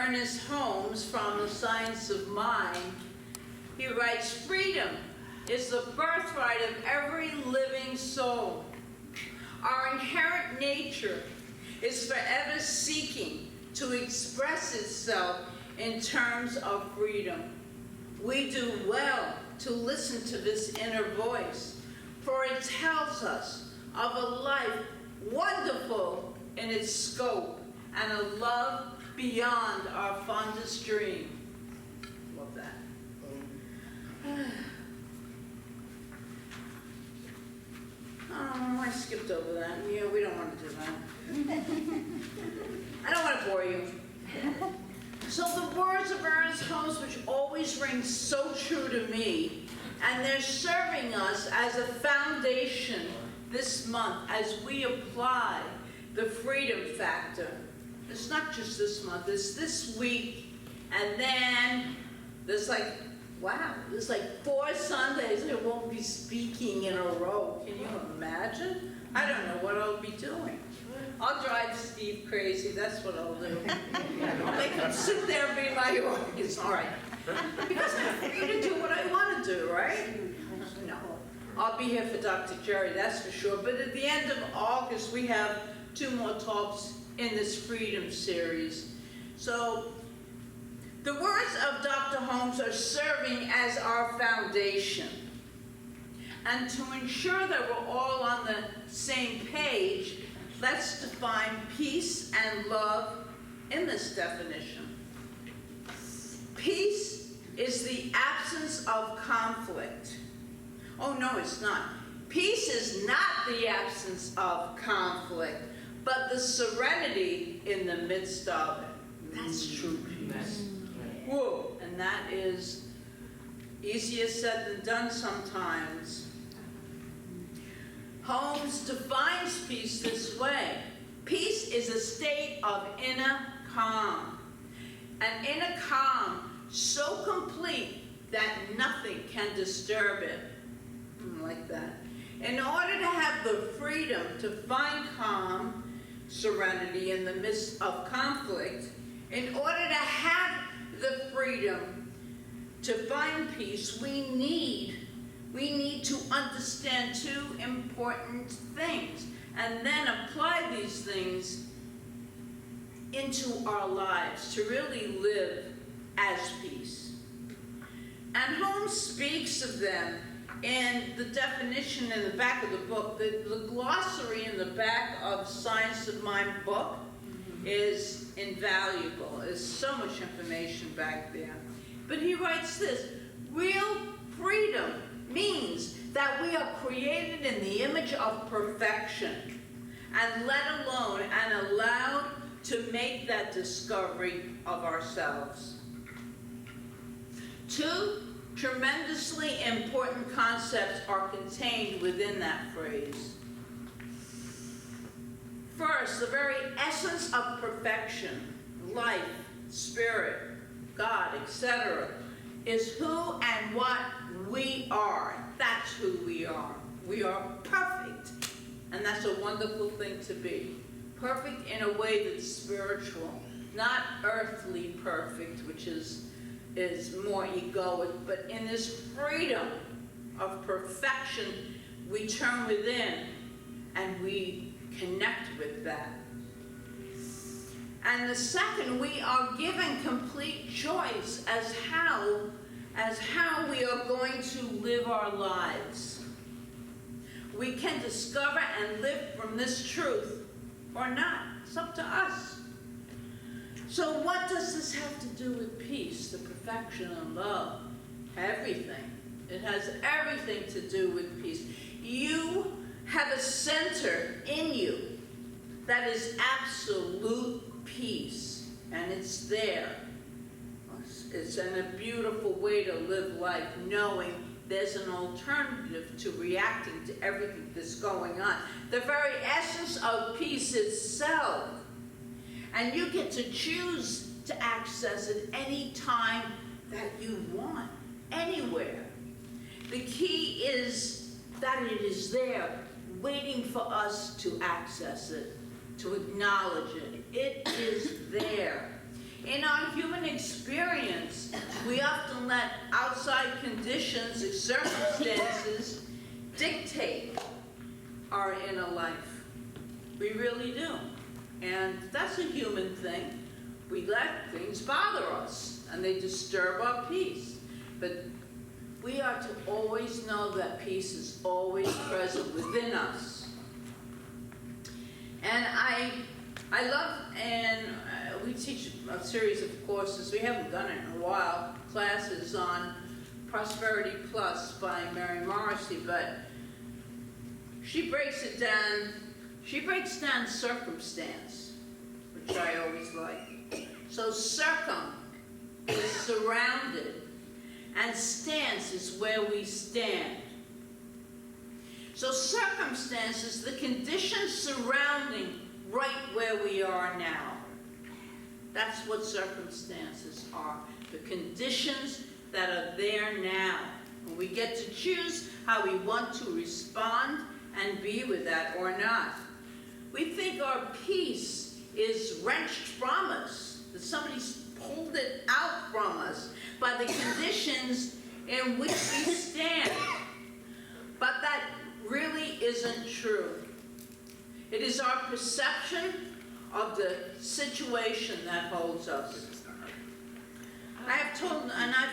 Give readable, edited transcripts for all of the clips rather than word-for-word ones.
Ernest Holmes from The Science of Mind, he writes, freedom is the birthright of every living soul. Our inherent nature is forever seeking to express itself in terms of freedom. We do well to listen to this inner voice, for it tells us of a life wonderful in its scope and a love beyond our fondest dream. Love that. Oh, I skipped over that. Yeah, we don't want to do that. I don't want to bore you. So the words of Ernest Holmes, which always ring so true to me, and they're serving us as a foundation this month as we apply the freedom factor. It's not just this month, it's this week, and then there's like, wow, there's like 4 Sundays I won't be speaking in a row. Can you imagine? I don't know what I'll be doing. I'll drive Steve crazy, that's what I'll do. I'll make him sit there and be my audience, all right. Because I'm free to do what I want to do, right? No. I'll be here for Dr. Jerry, that's for sure. But at the end of August, we have 2 more talks in this freedom series. So the words of Dr. Holmes are serving as our foundation. And to ensure that we're all on the same page, let's define peace and love in this definition. Peace is the absence of conflict. Oh, no, it's not. Peace is not the absence of conflict, but the serenity in the midst of it. That's true peace. Whoa. And that is easier said than done sometimes. Holmes defines peace this way. Peace is a state of inner calm. An inner calm so complete that nothing can disturb it. Like that. In order to have the freedom to find calm, serenity in the midst of conflict, in order to have the freedom to find peace, we need to understand 2 important things and then apply these things into our lives to really live as peace. And Holmes speaks of them in the definition in the back of the book. The glossary in the back of Science of Mind book is invaluable. There's so much information back there. But he writes this: real freedom means that we are created in the image of perfection and let alone and allowed to make that discovery of ourselves. 2 tremendously important concepts are contained within that phrase. First, the very essence of perfection, life, spirit, God, etc., is who and what we are. That's who we are. We are perfect. And that's a wonderful thing to be. Perfect in a way that's spiritual, not earthly perfect, which is more egoic, but in this freedom of perfection, we turn within and we connect with that. And the second, we are given complete choice as how we are going to live our lives. We can discover and live from this truth or not. It's up to us. So what does this have to do with peace, the perfection and love? Everything. It has everything to do with peace. You have a center in you that is absolute peace, and it's there. It's a beautiful way to live life, knowing there's an alternative to reacting to everything that's going on. The very essence of peace itself. And you get to choose to access it any time that you want, anywhere. The key is that it is there, waiting for us to access it, to acknowledge it. It is there. In our human experience, we often let outside conditions and circumstances dictate our inner life. We really do. And that's a human thing. We let things bother us, and they disturb our peace. But we are to always know that peace is always present within us. And I love, and we teach a series of courses, we haven't done it in a while, classes on Prosperity Plus by Mary Morrissey, but she breaks it down, she breaks down circumstance, which I always like. So circum is surrounded, and stance is where we stand. So circumstance is the conditions surrounding right where we are now. That's what circumstances are, the conditions that are there now. And we get to choose how we want to respond and be with that or not. We think our peace is wrenched from us, that somebody's pulled it out from us by the conditions in which we stand. But that really isn't true. It is our perception of the situation that holds us. I've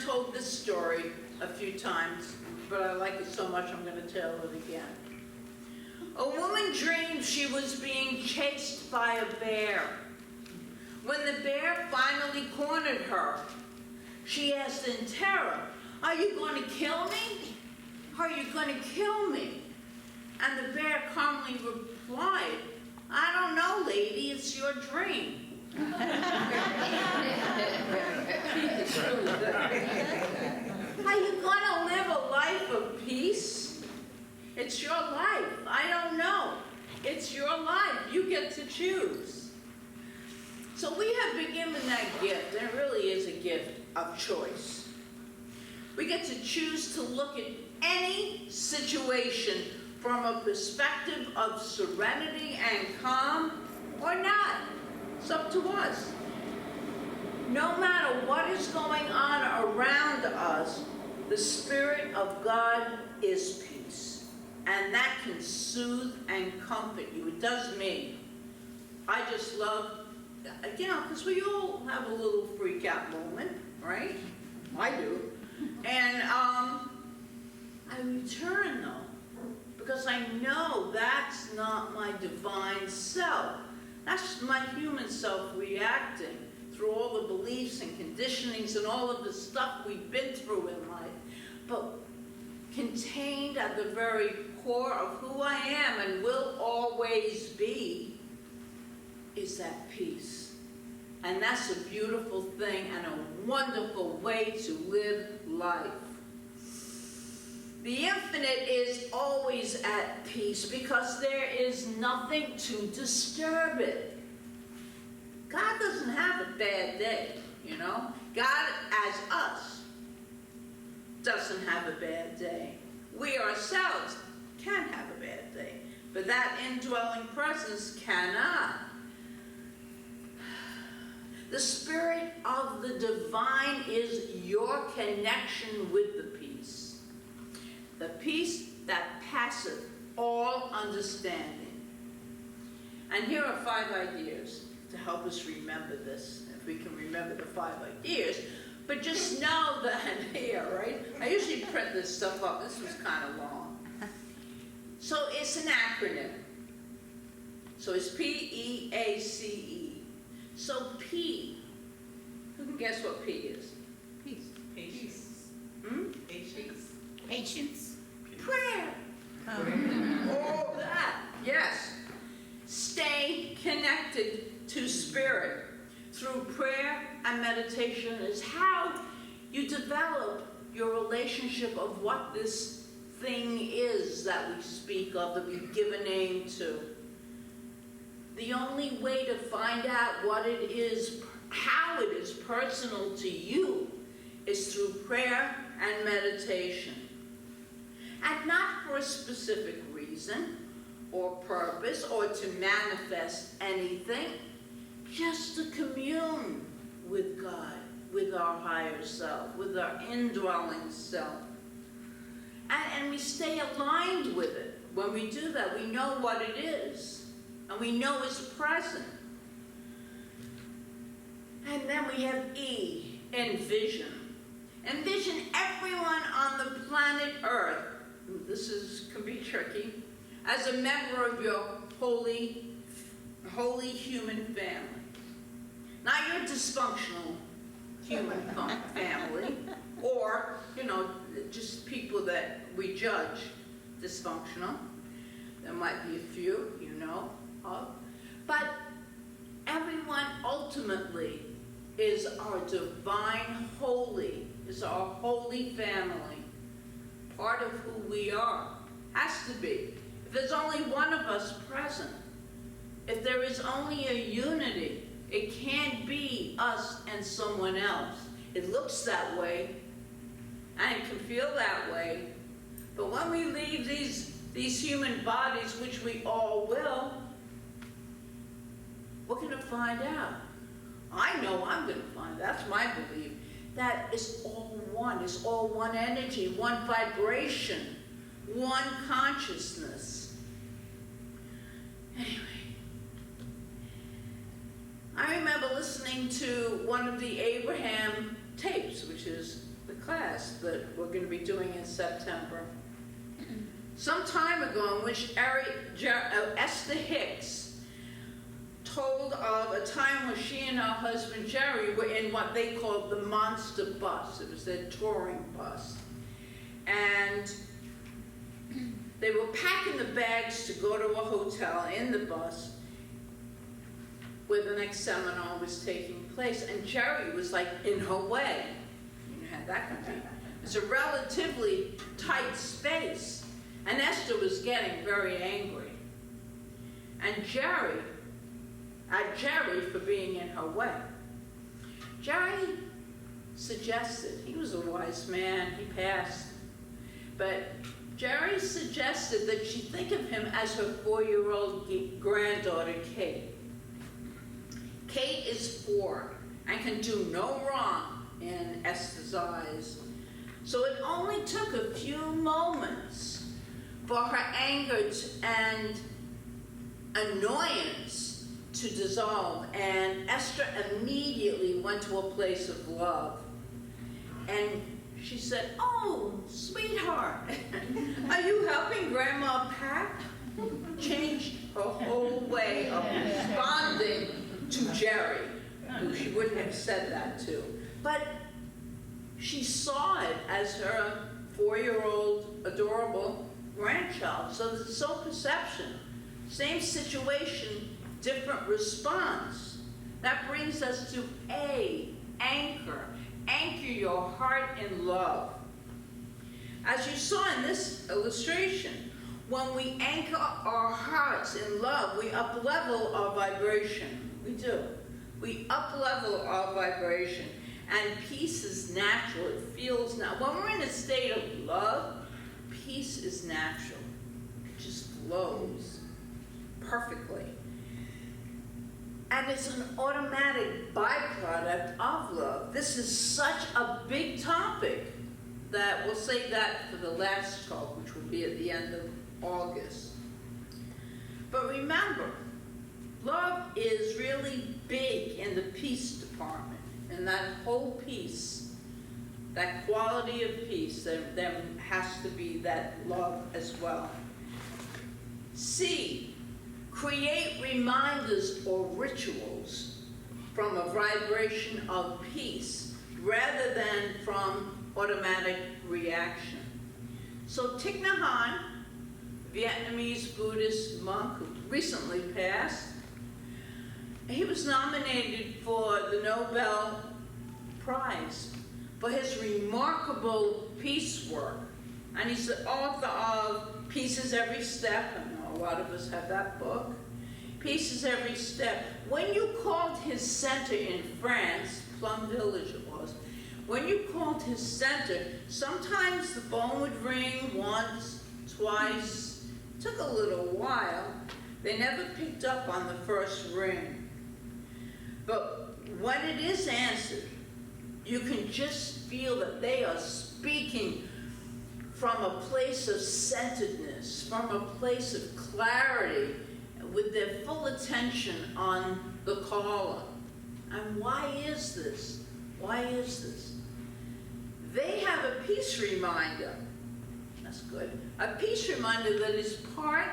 told this story a few times, but I like it so much I'm going to tell it again. A woman dreamed she was being chased by a bear. When the bear finally cornered her, she asked in terror, "Are you going to kill me? Are you going to kill me?" And the bear calmly replied, "I don't know, lady, it's your dream." Are you going to live a life of peace? It's your life. I don't know. It's your life. You get to choose. So we have been given that gift, and it really is a gift of choice. We get to choose to look at any situation from a perspective of serenity and calm, or not. It's up to us. No matter what is going on around us, the Spirit of God is peace. And that can soothe and comfort you. It does me. I just love, because we all have a little freak out moment, right? I do. And I return though, because I know that's not my divine self. That's my human self reacting through all the beliefs and conditionings and all of the stuff we've been through in life. But contained at the very core of who I am and will always be is that peace. And that's a beautiful thing and a wonderful way to live life. The infinite is always at peace because there is nothing to disturb it. God doesn't have a bad day, God, as us, doesn't have a bad day. We ourselves can have a bad day, but that indwelling presence cannot. The Spirit of the divine is your connection with the peace. The peace that passeth all understanding. And here are 5 ideas to help us remember this, if we can remember the 5 ideas. But just know that here, right? I usually print this stuff up. This was kind of long. So it's an acronym. So it's P-E-A-C-E. So P, who can guess what P is? Peace. Patience. Patience. Patience. Prayer. All that, yes. Stay connected to Spirit through prayer and meditation is how you develop your relationship of what this thing is that we speak of, that we give a name to. The only way to find out what it is, how it is personal to you, is through prayer and meditation. And not for a specific reason or purpose or to manifest anything, just to commune with God, with our higher self, with our indwelling self. And we stay aligned with it. When we do that, we know what it is, and we know it's present. And then we have E, envision. Envision everyone on the planet Earth, can be tricky, as a member of your holy human family. Not your dysfunctional human family, or, just people that we judge dysfunctional. There might be a few, of. But everyone ultimately is our divine holy, is our holy family. Part of who we are. Has to be. If there's only one of us present, if there is only a unity, it can't be us and someone else. It looks that way, and it can feel that way, but when we leave these human bodies, which we all will, we're going to find out. I know I'm going to find out. That's my belief. That it's all one. It's all one energy, one vibration, one consciousness. Anyway, I remember listening to one of the Abraham tapes, which is the class that we're going to be doing in September. Some time ago, in which Esther Hicks told of a time when she and her husband Jerry were in what they called the monster bus. It was their touring bus. And they were packing the bags to go to a hotel in the bus where the next seminar was taking place. And Jerry was like in her way. You know how that can be. It's a relatively tight space. And Esther was getting very angry. And Jerry for being in her way. Jerry suggested, he was a wise man, he passed, but Jerry suggested that she think of him as her 4-year-old granddaughter, Kate. Kate is 4 and can do no wrong in Esther's eyes. So it only took a few moments for her anger and annoyance to dissolve, and Esther immediately went to a place of love. And she said, "Oh, sweetheart, are you helping Grandma pack?" Changed her whole way of responding to Jerry, who she wouldn't have said that to. But she saw it as her 4-year-old adorable grandchild. So there's so perception. Same situation, different response. That brings us to A, anchor. Anchor your heart in love. As you saw in this illustration, when we anchor our hearts in love, we up-level our vibration. We do. We up-level our vibration. And peace is natural. It feels natural. When we're in a state of love, peace is natural. It just flows perfectly. And it's an automatic byproduct of love. This is such a big topic that we'll save that for the last talk, which will be at the end of August. But remember, love is really big in the peace department. And that whole peace, that quality of peace, there has to be that love as well. C, create reminders or rituals from a vibration of peace rather than from automatic reaction. So Thich Nhat Hanh, Vietnamese Buddhist monk who recently passed, he was nominated for the Nobel Prize for his remarkable peace work. And he's the author of Peace is Every Step. I know a lot of us have that book. Peace is Every Step. When you called his center in France, Plum Village it was, when you called his center, sometimes the phone would ring once, twice, took a little while. They never picked up on the first ring. But when it is answered, you can just feel that they are speaking from a place of centeredness, from a place of clarity, with their full attention on the caller. And why is this? Why is this? They have a peace reminder. That's good. A peace reminder that is part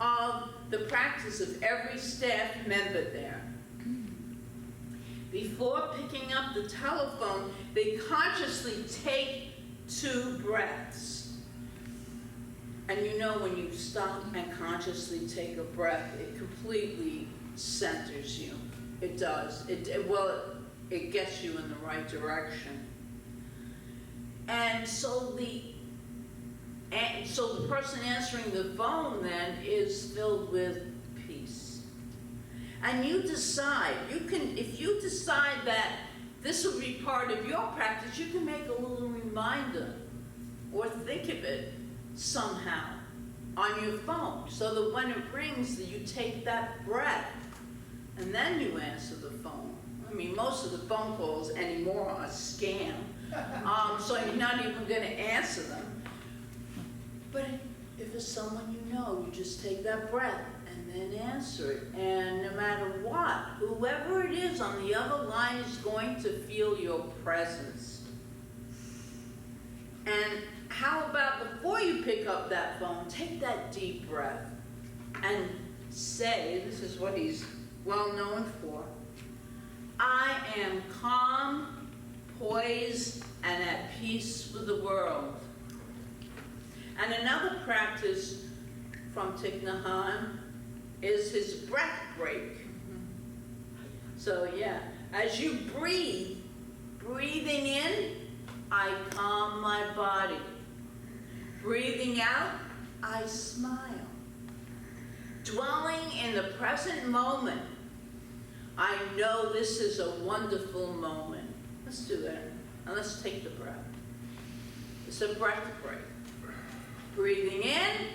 of the practice of every staff member there. Before picking up the telephone, they consciously take 2 breaths. And you know, when you stop and consciously take a breath, it completely centers you. It does. It gets you in the right direction. And so the person answering the phone then is filled with peace. And you decide, if you decide that this will be part of your practice, you can make a little reminder or think of it somehow on your phone, so that when it rings, that you take that breath and then you answer the phone. I mean, most of the phone calls anymore are scam, so you're not even going to answer them. But if it's someone you know, you just take that breath and then answer it. And no matter what, whoever it is on the other line is going to feel your presence. And how about before you pick up that phone, take that deep breath and say, this is what he's well known for, I am calm, poised, and at peace with the world. And another practice from Thich Nhat Hanh is his breath break. So yeah, as you breathe, breathing in, I calm my body. Breathing out, I smile. Dwelling in the present moment, I know this is a wonderful moment. Let's do that. And let's take the breath. It's a breath break. Breathing in,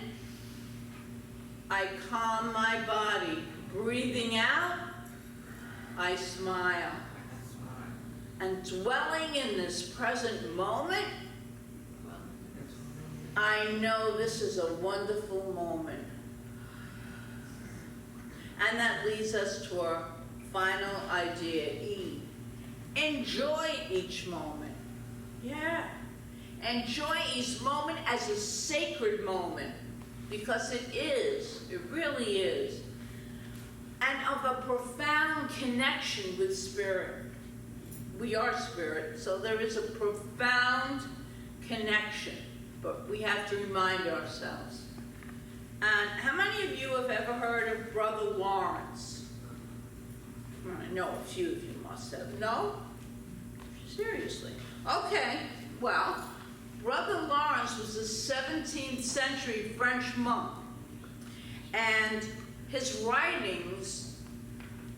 I calm my body. Breathing out, I smile. And dwelling in this present moment, I know this is a wonderful moment. And that leads us to our final idea, E. Enjoy each moment. Yeah. Enjoy each moment as a sacred moment, because it is, it really is, and of a profound connection with spirit. We are spirit, so there is a profound connection, but we have to remind ourselves. And how many of you have ever heard of Brother Lawrence? I know a few of you must have. No? Seriously. Okay, well, Brother Lawrence was a 17th century French monk, and his writings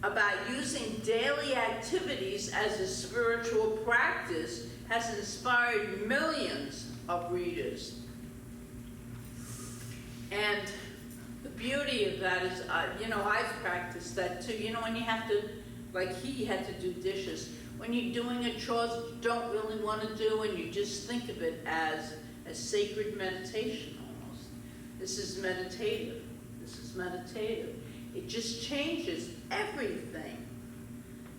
about using daily activities as a spiritual practice has inspired millions of readers. And the beauty of that is, I've practiced that too. You know, when you have to, like he had to do dishes, when you're doing a chore that you don't really want to do, and you just think of it as a sacred meditation almost. This is meditative. This is meditative. It just changes everything.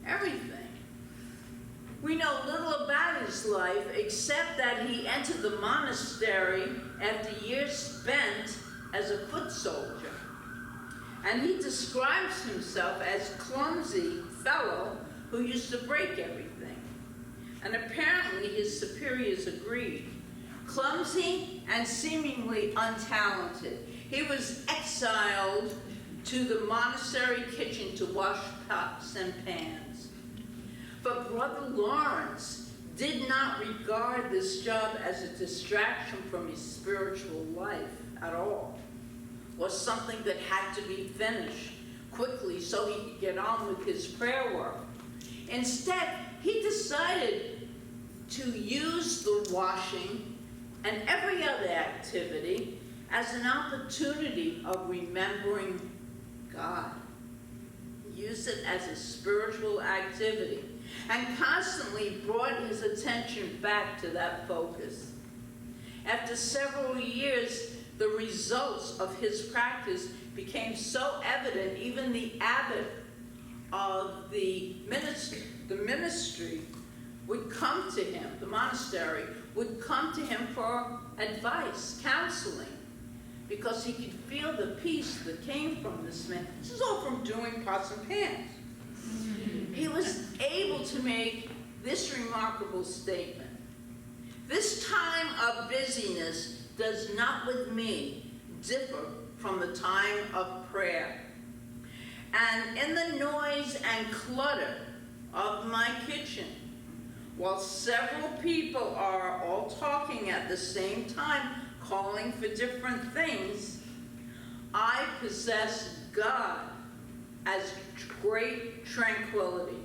Everything. We know little about his life except that he entered the monastery after years spent as a foot soldier. And he describes himself as clumsy fellow who used to break everything. And apparently his superiors agreed. Clumsy and seemingly untalented. He was exiled to the monastery kitchen to wash pots and pans. But Brother Lawrence did not regard this job as a distraction from his spiritual life at all, or something that had to be finished quickly so he could get on with his prayer work. Instead, he decided to use the washing and every other activity as an opportunity of remembering God. Use dismissed it as a spiritual activity and constantly brought his attention back to that focus. After several years, the results of his practice became so evident, even the abbot of the ministry would come to him, the monastery would come to him for advice, counseling, because he could feel the peace that came from this man. This is all from doing pots and pans. He was able to make this remarkable statement: "This time of busyness does not with me differ from the time of prayer. And in the noise and clutter of my kitchen, while several people are all talking at the same time, calling for different things, I possess God as great tranquility,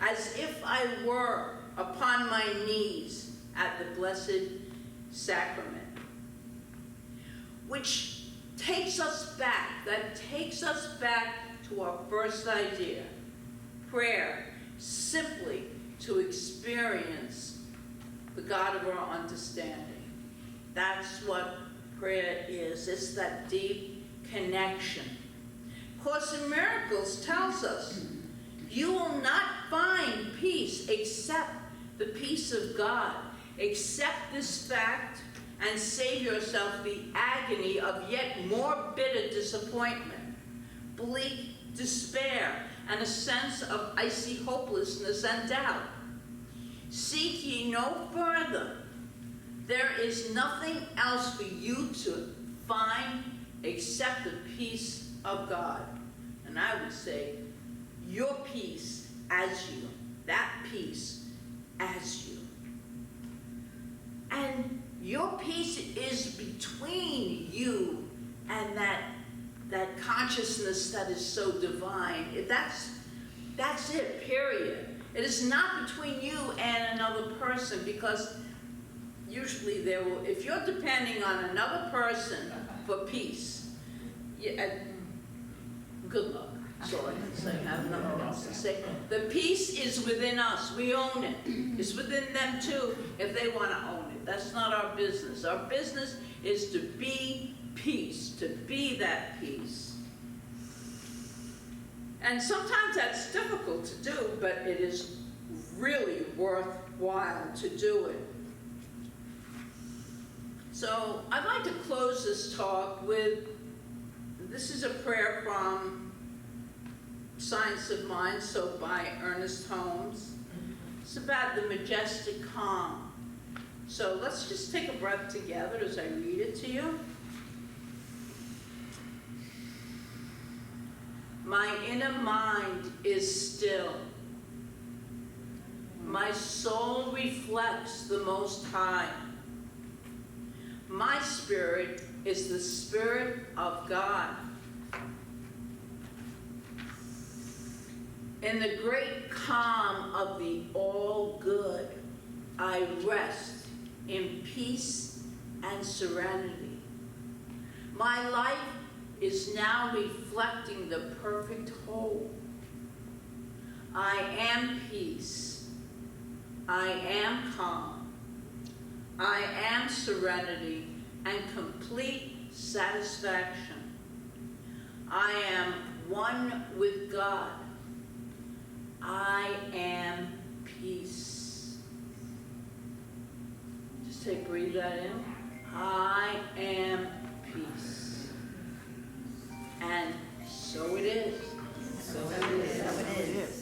as if I were upon my knees at the Blessed Sacrament." Which takes us back to our first idea. Prayer, simply to experience the God of our understanding. That's what prayer is. It's that deep connection. Course in Miracles tells us, you will not find peace except the peace of God. Accept this fact and save yourself the agony of yet more bitter disappointment, bleak despair, and a sense of icy hopelessness and doubt. Seek ye no further. There is nothing else for you to find except the peace of God. And I would say, your peace as you, that peace as you. And your peace is between you and that consciousness that is so divine. That's it, period. It is not between you and another person, because usually if you're depending on another person for peace, good luck. That's all I can say. I have nothing else to say. The peace is within us. We own it. It's within them too, if they want to own it. That's not our business. Our business is to be peace, to be that peace. And sometimes that's difficult to do, but it is really worthwhile to do it. So I'd like to close this talk with, this is a prayer from Science of Mind, so by Ernest Holmes. It's about the majestic calm. So let's just take a breath together as I read it to you. My inner mind is still. My soul reflects the Most High. My spirit is the Spirit of God. In the great calm of the all-good, I rest in peace and serenity. My life is now reflecting the perfect whole. I am peace. I am calm. I am serenity and complete satisfaction. I am one with God. I am peace. Just breathe that in. I am peace. And so it is. So it is.